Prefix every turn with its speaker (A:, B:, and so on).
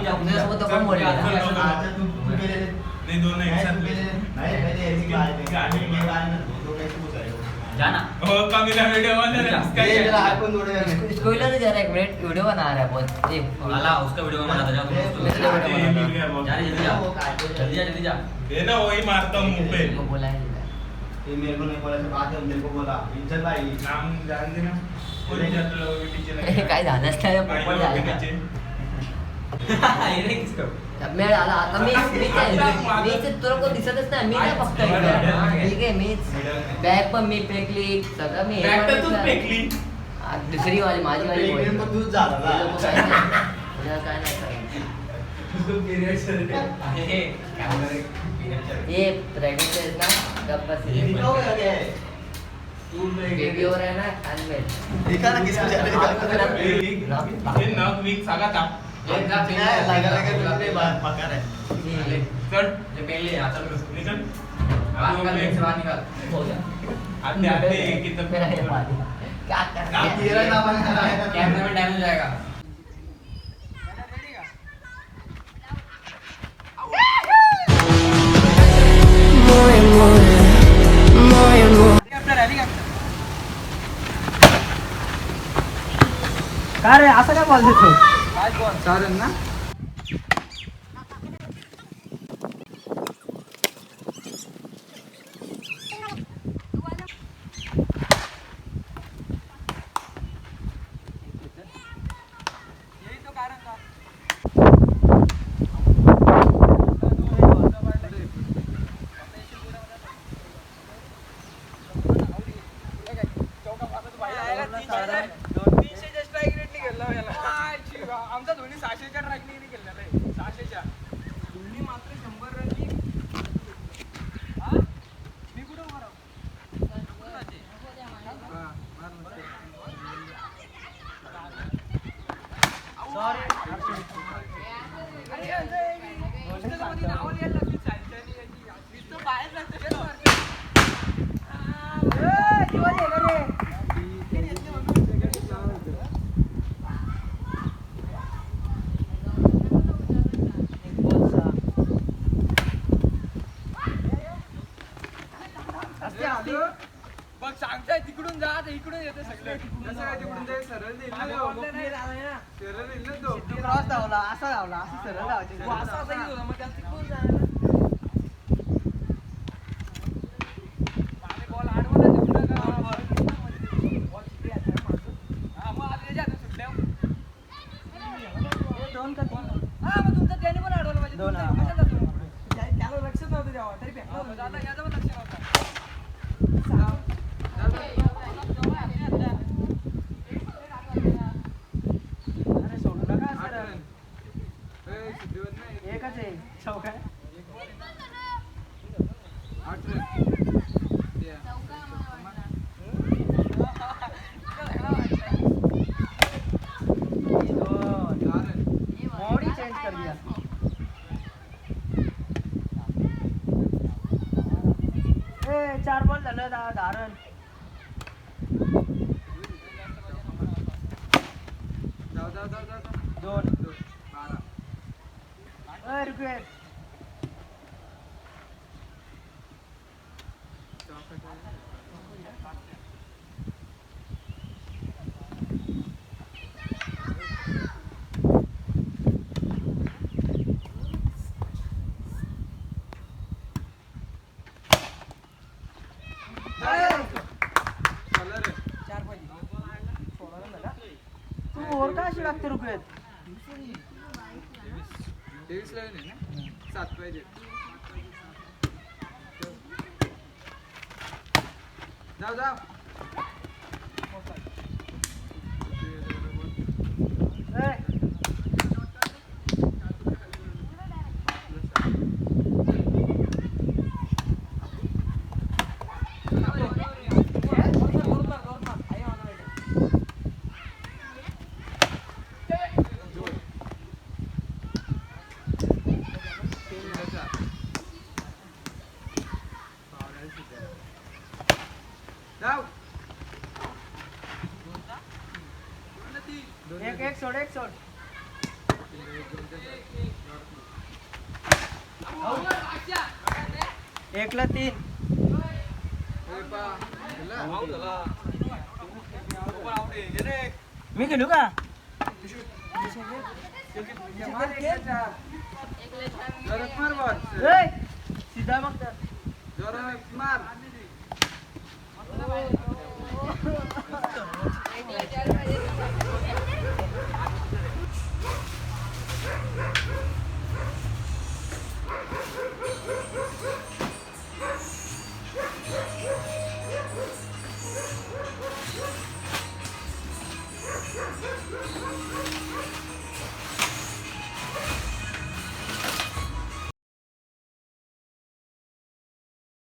A: तुझ्यासोबत तो पण बोलला
B: नाही दोन नाही
A: जा ना
B: हो कमीला व्हिडिओ बना
A: स्कूल से जरा एक मिनट वीडियो बना रहा है बहुत ये वाला उसका वीडियो बना था जा जल्दी जा
B: ये ना वही मारता हूं मुंह पे
A: को बोला है
C: ये मेरे को नहीं बोला से बात है मेरे को बोला इज्जत भाई
B: नाम जान देना कोई जात लोग टीचर
A: काय झालंच नाही पोपट झाला
B: ये किसको
A: मी आला आता मी तुला कोण दिसतच नाही मी नाही फक्त ठीक आहे मीच बॅग पण मी फेकली सगळं मी
B: बॅग तर तूच फेकली
A: दुसरी वाली माझी वाली
C: एक तो तूच झाला
A: काय नाही
B: उसको पीरियड चल रहे हे
A: ये प्रेग्नेंट है ना कब बस
C: निकल गया
A: बेबी हो रहा है ना अनमेल
C: देखा ना किसको जा रहा है
B: ये नॉक वीक सगा था
C: लगा तुझे बात पका रहे
B: चल
A: ये पहले आ चल
B: निकल
A: बाहर निकल से बाहर निकल हो जा
B: आते आते कितना
A: मेरा ये बात क्या कर रहा है
C: तेरा नाम है
A: कैमरा में डैमेज हो जाएगा
D: काय रे असं काय बॉल देतो चालेल ना
E: आमचा धोनी 600च्या ट्रॅकने गेलेला आहे 600च्या धोनी मात्र 100 रननी मी कुठं मारा बघ सांगताय तिकडून जा इकडून येते सगळे कसं काय तिकडून जाईल सरळ देईल ना सरळ देईल ना तो
D: क्रॉस धावला असा धावला असं सरळ धावायचे
E: असा असा येत होता मग त्याला तिकडून जायला बॉल आडवला तिकडं का बॉल किती आहे हा मग आता त्याच्या हातात सुटल्या
D: दोन का तीन
E: हा मग तुमचा त्याने पण आडवला पाहिजे
D: दोन, हा.
E: कशाला तुम्ही? त्याला लक्षच नव्हतं तेव्हा तरी भेटला होता आता याचं पण लक्ष नव्हतं
D: अरे सोडू नका सरळ एकच आहे चौका बॉडी चेंज कर दिया ए 4 बॉल झालं धारण दोन रिक्वेस्ट तू और का अशी लागते रुपयात
E: 23 ला नाही ना 7 पाहिजे जाऊ जाऊ जाऊ
D: एकला 3. मी खेळू का?
E: जोरात मार बॉल.
D: सीधा मग
E: जोरात मार.
A: एकला 4 पाहिजे.